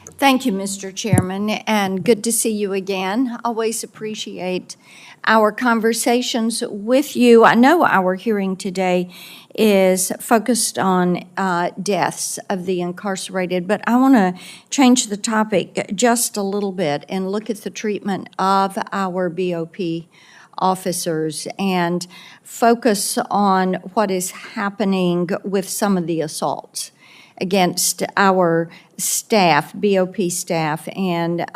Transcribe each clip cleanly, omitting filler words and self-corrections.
Thank you, Mr. Chairman, and good to see you again. Always appreciate our conversations with you. I know our hearing today is focused on deaths of the incarcerated, but I want to change the topic just a little bit and look at the treatment of our BOP officers and focus on what is happening with some of the assaults against our staff, BOP staff, and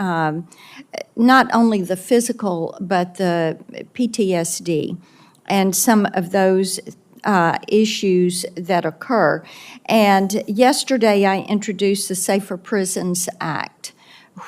not only the physical, but the PTSD and some of those issues that occur. And yesterday I introduced the Safer Prisons Act,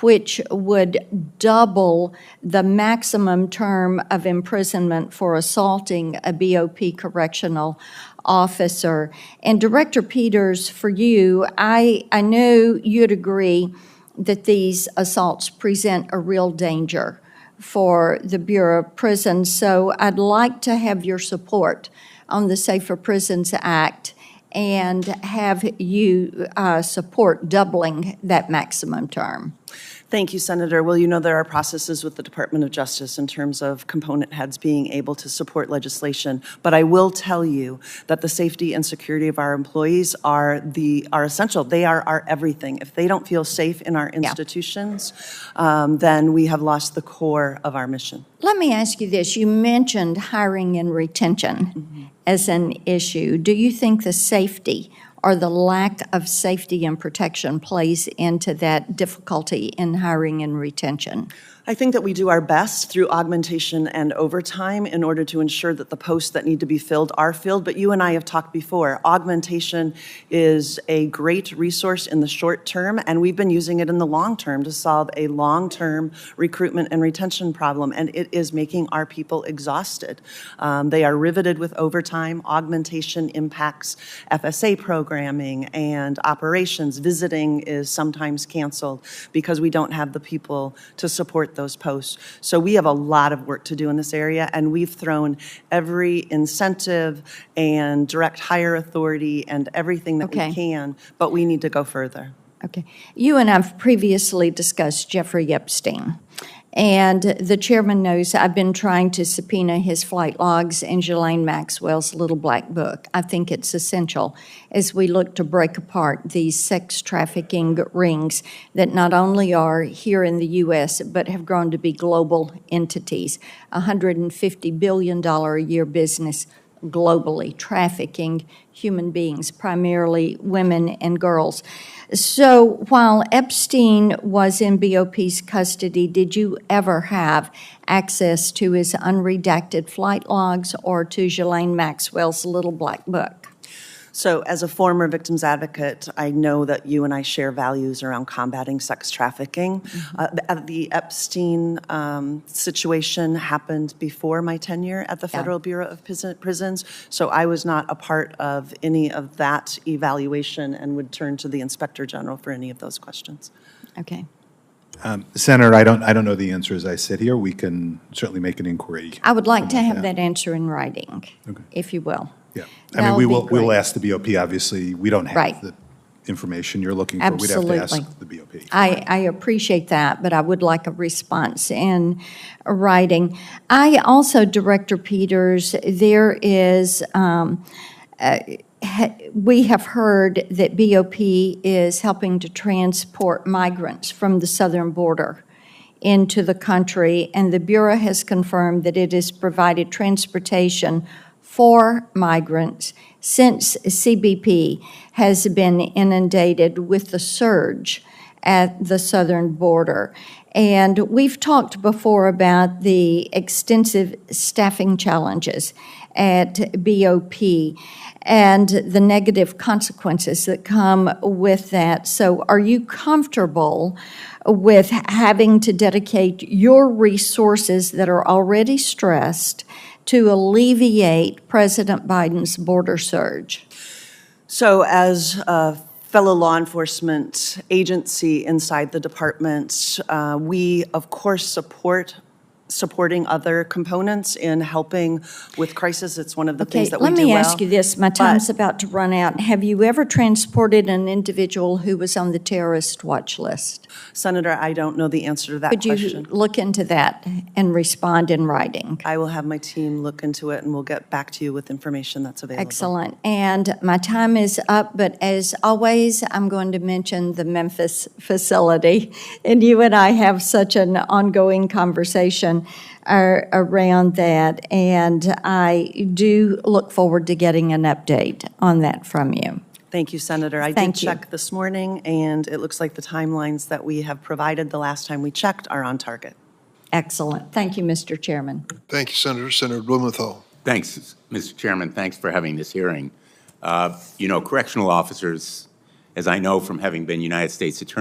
which would double the maximum term of imprisonment for assaulting a BOP correctional officer. And Director Peters, for you, I know you'd agree that these assaults present a real danger for the Bureau of Prisons. So I'd like to have your support on the Safer Prisons Act and have you support doubling that maximum term. Thank you, Senator. Well, you know there are processes with the Department of Justice in terms of component heads being able to support legislation, but I will tell you that the safety and security of our employees are essential. They are our everything. If they don't feel safe in our institutions, then we have lost the core of our mission. Let me ask you this. You mentioned hiring and retention as an issue. Do you think the safety or the lack of safety and protection plays into that difficulty in hiring and retention? I think that we do our best through augmentation and overtime in order to ensure that the posts that need to be filled are filled. But you and I have talked before. Augmentation is a great resource in the short term, and we've been using it in the long term to solve a long-term recruitment and retention problem, and it is making our people exhausted. They are riveted with overtime. Augmentation impacts FSA programming and operations. Visiting is sometimes canceled because we don't have the people to support those posts. So we have a lot of work to do in this area, and we've thrown every incentive and direct hire authority and everything that we can, but we need to go further. Okay. You and I've previously discussed Jeffrey Epstein. And the chairman knows I've been trying to subpoena his flight logs and Ghislaine Maxwell's little black book. I think it's essential as we look to break apart these sex trafficking rings that not only are here in the U.S., but have grown to be global entities. $150 billion a year business globally, trafficking human beings, primarily women and girls. So while Epstein was in BOP's custody, did you ever have access to his unredacted flight logs or to Ghislaine Maxwell's little black book? So as a former victims advocate, I know that you and I share values around combating sex trafficking. The Epstein situation happened before my tenure at the Federal Bureau of Prisons, so I was not a part of any of that evaluation and would turn to the Inspector General for any of those questions. Okay. Senator, I don't know the answer as I sit here. We can certainly make an inquiry. I would like to have that answer in writing, if you will. Yeah, I mean, we will ask the BOP, obviously. We don't have the information you're looking for. Absolutely. We'd have to ask the BOP. I appreciate that, but I would like a response in writing. I also, Director Peters, there is, we have heard that BOP is helping to transport migrants from the southern border into the country, and the Bureau has confirmed that it has provided transportation for migrants since CBP has been inundated with the surge at the southern border. And we've talked before about the extensive staffing challenges at BOP and the negative consequences that come with that. So are you comfortable with having to dedicate your resources that are already stressed to alleviate President Biden's border surge? So as a fellow law enforcement agency inside the department, we, of course, support supporting other components in helping with crisis. It's one of the things that we do let me well. ask you this. My time's about to run out. Have you ever transported an individual who was on the terrorist watch list? Senator, I don't know the answer to that Could you question. look into that and respond in writing? I will have my team look into it, and we'll get back to you with information that's available. Excellent. And my time is up, but as always, I'm going to mention the Memphis facility. And you and I have such an ongoing conversation around that, and I do look forward to getting an update on that from you. Thank you, Senator. I did Thank you. check this morning, and it looks like the timelines that we have provided the last time we checked are on target. Excellent. Thank you, Mr. Chairman. Thank you, Senator. Senator Blumenthal. Thanks, Mr. Chairman. Thanks for having this hearing. Correctional officers, as I know from having been United States Attorney